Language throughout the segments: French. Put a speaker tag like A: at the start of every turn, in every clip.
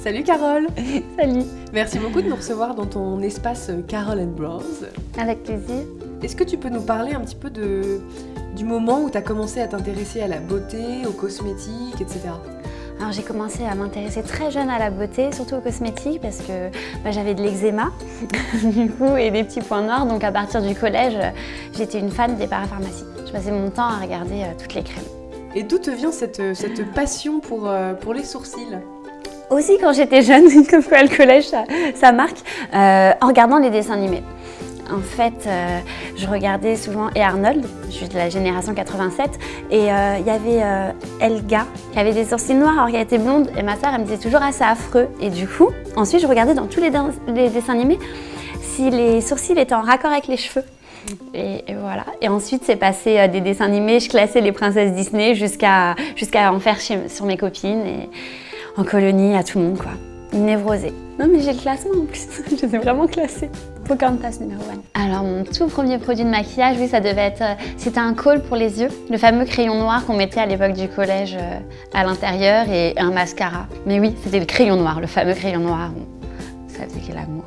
A: Salut Carole.
B: Salut.
A: Merci beaucoup de nous recevoir dans ton espace Carole & Bros.
B: Avec plaisir.
A: Est-ce que tu peux nous parler un petit peu du moment où tu as commencé à t'intéresser à la beauté, aux cosmétiques, etc.
B: Alors j'ai commencé à m'intéresser très jeune à la beauté, surtout aux cosmétiques parce que j'avais de l'eczéma du coup, et des petits points noirs. Donc à partir du collège, j'étais une fan des parapharmacies. Je passais mon temps à regarder toutes les crèmes.
A: Et d'où te vient cette passion pour les sourcils?
B: Aussi quand j'étais jeune, comme quoi le collège ça marque, en regardant les dessins animés. En fait, je regardais souvent et Arnold, je suis de la génération 87, et il y avait Elga qui avait des sourcils noirs alors qu'elle était blonde, et ma sœur elle me disait toujours assez affreux. Et du coup, ensuite je regardais dans tous les dessins animés si les sourcils étaient en raccord avec les cheveux. Et voilà. Et ensuite c'est passé des dessins animés, je classais les princesses Disney jusqu'à en faire sur mes copines et en colonie à tout le monde quoi. Une névrosée. Non mais j'ai le classement en plus, je les ai vraiment classés. Pocahontas numéro 1. Alors mon tout premier produit de maquillage, oui ça devait être, c'était un col pour les yeux, le fameux crayon noir qu'on mettait à l'époque du collège à l'intérieur et un mascara. Mais oui, c'était le crayon noir, le fameux crayon noir, ça faisait quel amour.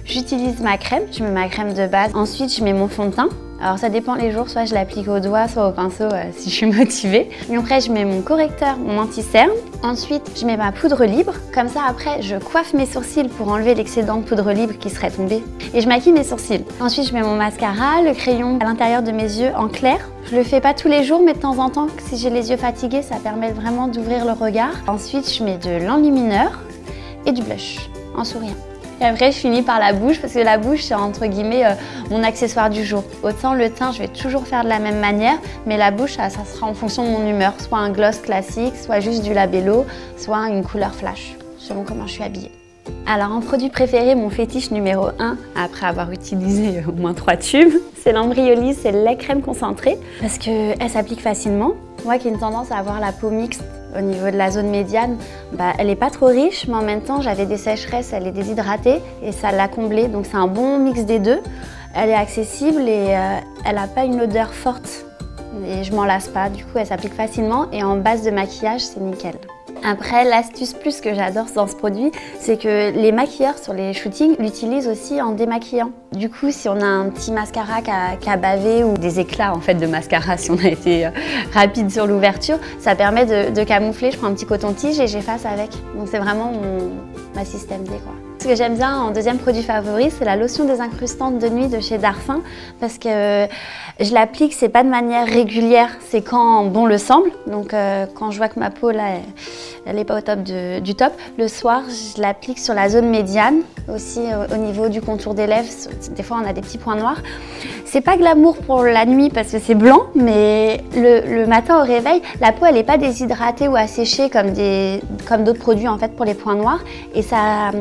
B: J'utilise ma crème, je mets ma crème de base, ensuite je mets mon fond de teint. Alors ça dépend les jours, soit je l'applique au doigt, soit au pinceau si je suis motivée. Et après je mets mon correcteur, mon anti-cerne. Ensuite je mets ma poudre libre. Comme ça après je coiffe mes sourcils pour enlever l'excédent de poudre libre qui serait tombé. Et je maquille mes sourcils. Ensuite je mets mon mascara, le crayon à l'intérieur de mes yeux en clair. Je le fais pas tous les jours mais de temps en temps, si j'ai les yeux fatigués, ça permet vraiment d'ouvrir le regard. Ensuite je mets de l'enlumineur et du blush en souriant. Et après, je finis par la bouche parce que la bouche, c'est entre guillemets mon accessoire du jour. Autant le teint, je vais toujours faire de la même manière, mais la bouche, ça sera en fonction de mon humeur. Soit un gloss classique, soit juste du labello, soit une couleur flash, selon comment je suis habillée. Alors en produit préféré, mon fétiche numéro 1, après avoir utilisé au moins 3 tubes, c'est l'Embryolisse, c'est le lait crème concentré, parce qu'elle s'applique facilement. Moi qui ai une tendance à avoir la peau mixte au niveau de la zone médiane, elle n'est pas trop riche, mais en même temps j'avais des sécheresses, elle est déshydratée et ça l'a comblée. Donc c'est un bon mix des deux. Elle est accessible et elle n'a pas une odeur forte et je m'en lasse pas. Du coup elle s'applique facilement et en base de maquillage c'est nickel. Après, l'astuce plus que j'adore dans ce produit, c'est que les maquilleurs sur les shootings l'utilisent aussi en démaquillant. Du coup, si on a un petit mascara qui a bavé ou des éclats en fait de mascara, si on a été rapide sur l'ouverture, ça permet de camoufler. Je prends un petit coton-tige et j'efface avec. Donc c'est vraiment ma système D quoi. Ce que j'aime bien en deuxième produit favori, c'est la lotion désincrustante de nuit de chez Darphin parce que je l'applique, c'est pas de manière régulière, c'est quand bon le semble. Donc quand je vois que ma peau là, elle n'est pas au top du top, le soir je l'applique sur la zone médiane, aussi au niveau du contour des lèvres. Des fois on a des petits points noirs. C'est pas glamour pour la nuit parce que c'est blanc, mais le matin au réveil, la peau elle n'est pas déshydratée ou asséchée comme d'autres produits en fait pour les points noirs et ça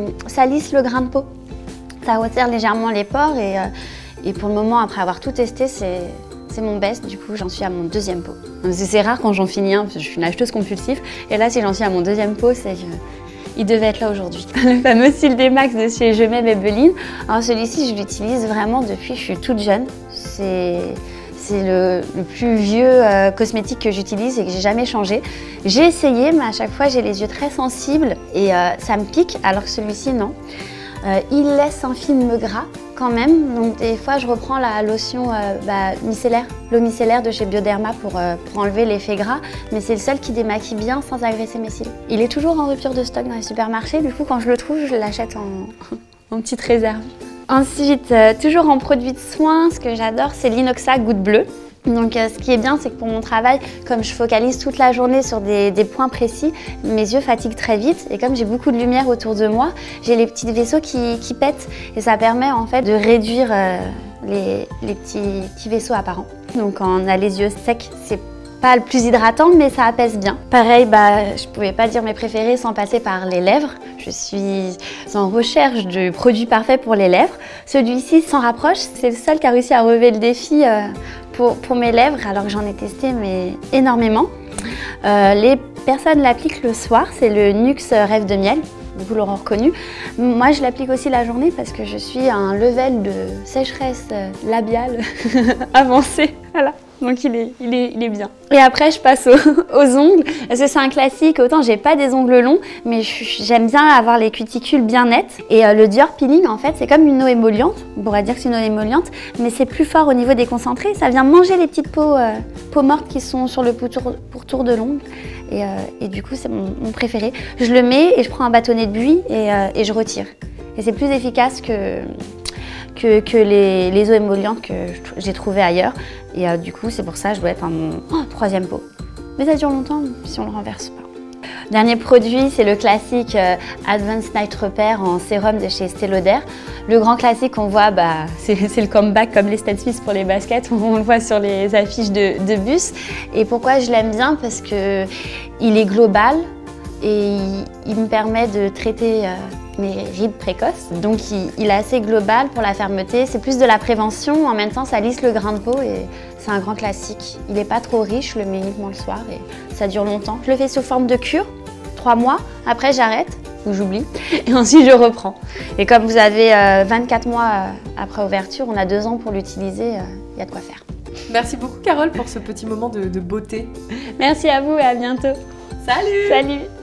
B: lisse le grain de peau. Ça resserre légèrement les pores et pour le moment après avoir tout testé c'est mon best, du coup j'en suis à mon deuxième pot. C'est rare quand j'en finis un parce que je suis une acheteuse compulsive et là si j'en suis à mon deuxième pot c'est il devait être là aujourd'hui. Le fameux Cils Max de chez Je m'aime Maybelline. Alors celui-ci je l'utilise vraiment depuis que je suis toute jeune. C'est le plus vieux cosmétique que j'utilise et que j'ai jamais changé. J'ai essayé mais à chaque fois j'ai les yeux très sensibles et ça me pique alors que celui-ci non. Il laisse un film gras quand même, donc des fois je reprends la lotion micellaire, l'eau micellaire de chez Bioderma pour enlever l'effet gras, mais c'est le seul qui démaquille bien sans agresser mes cils. Il est toujours en rupture de stock dans les supermarchés, du coup quand je le trouve je l'achète en petite réserve. Ensuite, toujours en produit de soins, ce que j'adore c'est l'Inoxa Goutte Bleue. Donc ce qui est bien, c'est que pour mon travail, comme je focalise toute la journée sur des points précis, mes yeux fatiguent très vite et comme j'ai beaucoup de lumière autour de moi, j'ai les petits vaisseaux qui pètent et ça permet en fait de réduire les petits vaisseaux apparents. Donc quand on a les yeux secs, c'est pas le plus hydratant mais ça apaise bien. Pareil, je pouvais pas dire mes préférés sans passer par les lèvres. Je suis en recherche du produit parfait pour les lèvres. Celui-ci s'en rapproche, c'est le seul qui a réussi à relever le défi pour mes lèvres alors que j'en ai testé mais énormément. Les personnes l'appliquent le soir, c'est le Nuxe Rêve de Miel. Vous l'aurez reconnu. Moi, je l'applique aussi la journée parce que je suis à un level de sécheresse labiale avancé. Voilà. donc il est bien. Et après, je passe aux ongles, parce que c'est un classique. Autant j'ai pas des ongles longs, mais j'aime bien avoir les cuticules bien nettes. Et le Dior Peeling, en fait, c'est comme une eau émolliente. On pourrait dire que c'est une eau émolliente, mais c'est plus fort au niveau des concentrés. Ça vient manger les petites peaux mortes qui sont sur le pourtour de l'ongle. Et du coup, c'est mon préféré. Je le mets et je prends un bâtonnet de buis et je retire. Et c'est plus efficace que les eaux émollientes que j'ai trouvées ailleurs. Et du coup, c'est pour ça que je dois être à mon troisième pot. Mais ça dure longtemps si on ne le renverse pas. Dernier produit, c'est le classique Advanced Night Repair en sérum de chez Estée Lauder. Le grand classique qu'on voit, c'est le comeback comme les Stan Smith pour les baskets. On le voit sur les affiches de bus. Et pourquoi je l'aime bien? Parce qu'il est global et il me permet de traiter mes rides précoces. Donc il est assez global pour la fermeté. C'est plus de la prévention. En même temps, ça lisse le grain de peau et c'est un grand classique. Il n'est pas trop riche, je le mets uniquement le soir et ça dure longtemps. Je le fais sous forme de cure, 3 mois. Après, j'arrête ou j'oublie et ensuite je reprends. Et comme vous avez 24 mois après ouverture, on a 2 ans pour l'utiliser, il y a de quoi faire.
A: Merci beaucoup Carole pour ce petit moment de beauté.
B: Merci à vous et à bientôt.
A: Salut!
B: Salut!